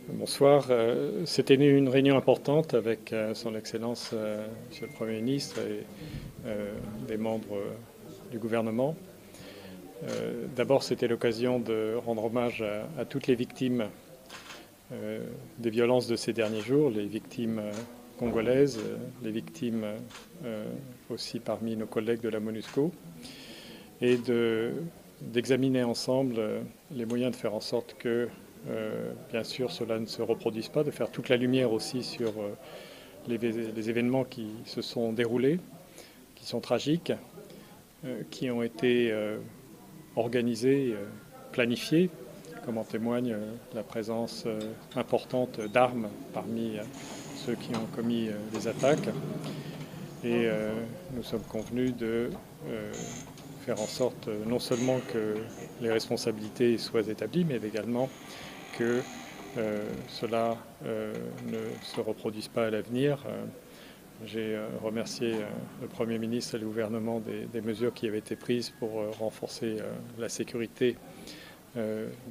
Bonsoir. C'était une réunion importante avec Son Excellence, Monsieur le Premier ministre et des membres du gouvernement. D'abord, c'était l'occasion de rendre hommage à toutes les victimes des violences de ces derniers jours, les victimes congolaises, les victimes aussi parmi nos collègues de la MONUSCO, et d'examiner ensemble les moyens de faire en sorte que bien sûr, cela ne se reproduise pas, de faire toute la lumière aussi sur les événements qui se sont déroulés, qui sont tragiques, qui ont été organisés, planifiés, comme en témoigne la présence importante d'armes parmi ceux qui ont commis les attaques. Et nous sommes convenus de faire en sorte non seulement que les responsabilités soient établies, mais également que cela ne se reproduise pas à l'avenir. J'ai remercié le Premier ministre et le gouvernement des mesures qui avaient été prises pour renforcer la sécurité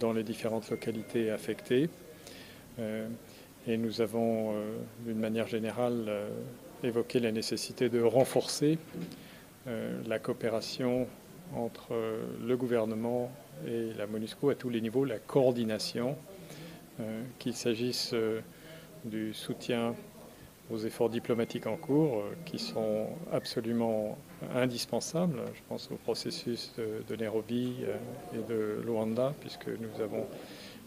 dans les différentes localités affectées. Et nous avons, d'une manière générale, évoqué la nécessité de renforcer la coopération entre le gouvernement et la MONUSCO à tous les niveaux, la coordination, qu'il s'agisse du soutien aux efforts diplomatiques en cours, qui sont absolument indispensables. Je pense au processus de Nairobi et de Luanda, puisque nous avons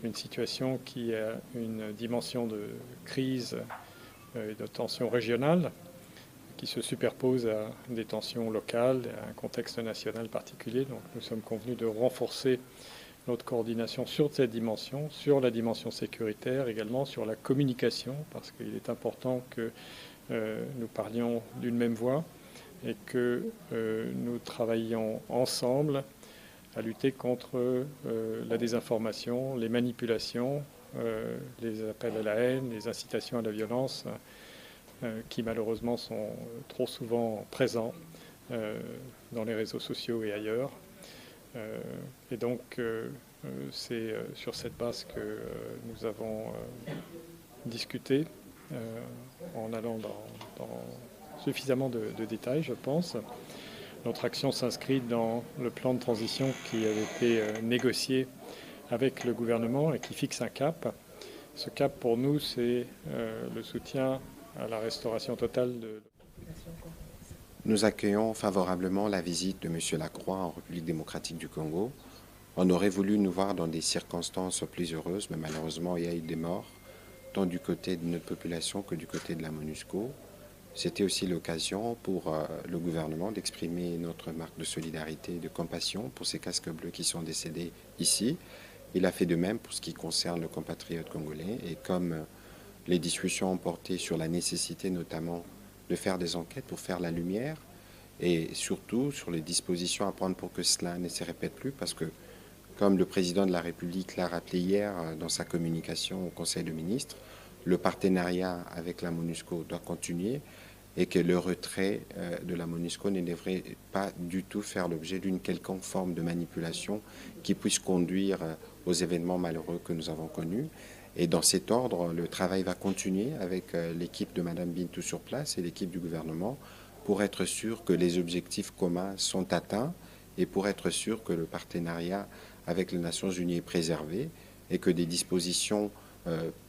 une situation qui a une dimension de crise et de tension régionale qui se superpose à des tensions locales, à un contexte national particulier. Donc nous sommes convenus de renforcer notre coordination sur cette dimension, sur la dimension sécuritaire, également sur la communication, parce qu'il est important que nous parlions d'une même voix et que nous travaillions ensemble à lutter contre la désinformation, les manipulations, les appels à la haine, les incitations à la violence, qui malheureusement sont trop souvent présents dans les réseaux sociaux et ailleurs. Et donc, c'est sur cette base que nous avons discuté en allant dans suffisamment de détails, je pense. Notre action s'inscrit dans le plan de transition qui avait été négocié avec le gouvernement et qui fixe un cap. Ce cap, pour nous, c'est le soutien à la restauration totale de... Nous accueillons favorablement la visite de M. Lacroix en République démocratique du Congo. On aurait voulu nous voir dans des circonstances plus heureuses, mais malheureusement, il y a eu des morts, tant du côté de notre population que du côté de la MONUSCO. C'était aussi l'occasion pour le gouvernement d'exprimer notre marque de solidarité et de compassion pour ces casques bleus qui sont décédés ici. Il a fait de même pour ce qui concerne le compatriote congolais. Et comme les discussions ont porté sur la nécessité notamment de faire des enquêtes pour faire la lumière et surtout sur les dispositions à prendre pour que cela ne se répète plus, parce que comme le président de la République l'a rappelé hier dans sa communication au Conseil des ministres, le partenariat avec la MONUSCO doit continuer et que le retrait de la MONUSCO ne devrait pas du tout faire l'objet d'une quelconque forme de manipulation qui puisse conduire aux événements malheureux que nous avons connus. Et dans cet ordre, le travail va continuer avec l'équipe de Mme Bintou sur place et l'équipe du gouvernement pour être sûr que les objectifs communs sont atteints et pour être sûr que le partenariat avec les Nations Unies est préservé et que des dispositions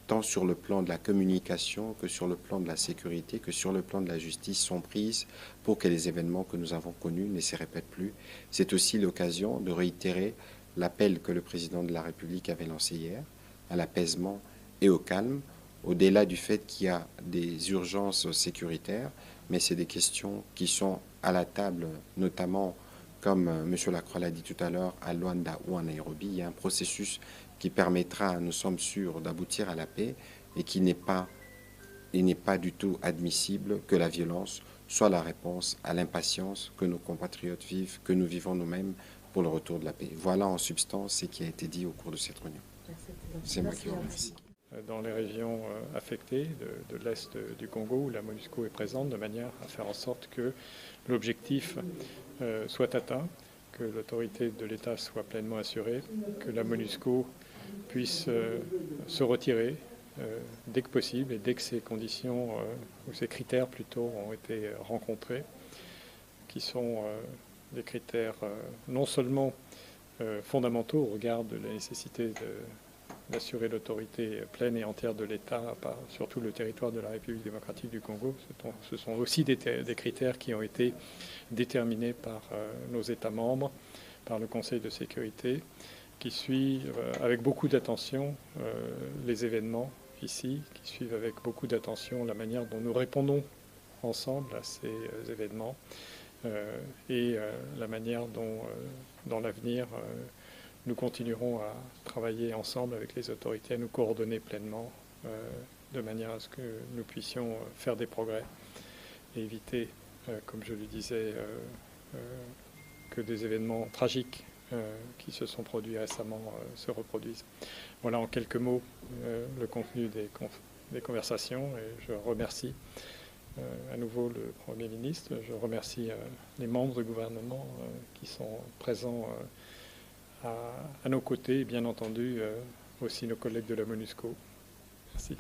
tant sur le plan de la communication que sur le plan de la sécurité, que sur le plan de la justice sont prises pour que les événements que nous avons connus ne se répètent plus. C'est aussi l'occasion de réitérer l'appel que le président de la République avait lancé hier à l'apaisement et au calme, au-delà du fait qu'il y a des urgences sécuritaires, mais c'est des questions qui sont à la table, notamment, comme M. Lacroix l'a dit tout à l'heure, à Luanda ou à Nairobi. Il y a un processus qui permettra, nous sommes sûrs, d'aboutir à la paix et il n'est pas du tout admissible que la violence soit la réponse à l'impatience que nos compatriotes vivent, que nous vivons nous-mêmes pour le retour de la paix. Voilà en substance ce qui a été dit au cours de cette réunion. C'est moi qui vous remercie. Dans les régions affectées de l'Est du Congo où la MONUSCO est présente, de manière à faire en sorte que l'objectif soit atteint, que l'autorité de l'État soit pleinement assurée, que la MONUSCO puisse se retirer dès que possible et dès que ces conditions, ou ces critères plutôt, ont été rencontrés, qui sont des critères non seulement fondamentaux au regard de la nécessité d'assurer l'autorité pleine et entière de l'État sur tout le territoire de la République démocratique du Congo. Ce sont aussi des critères qui ont été déterminés par nos États membres, par le Conseil de sécurité, qui suivent avec beaucoup d'attention les événements ici, qui suivent avec beaucoup d'attention la manière dont nous répondons ensemble à ces événements et la manière dont, dans l'avenir, nous continuerons à travailler ensemble avec les autorités, à nous coordonner pleinement, de manière à ce que nous puissions faire des progrès et éviter, comme je le disais, que des événements tragiques qui se sont produits récemment se reproduisent. Voilà en quelques mots le contenu des conversations, et je remercie à nouveau le Premier ministre. Je remercie les membres du gouvernement qui sont présents à nos côtés, et bien entendu aussi nos collègues de la MONUSCO. Merci.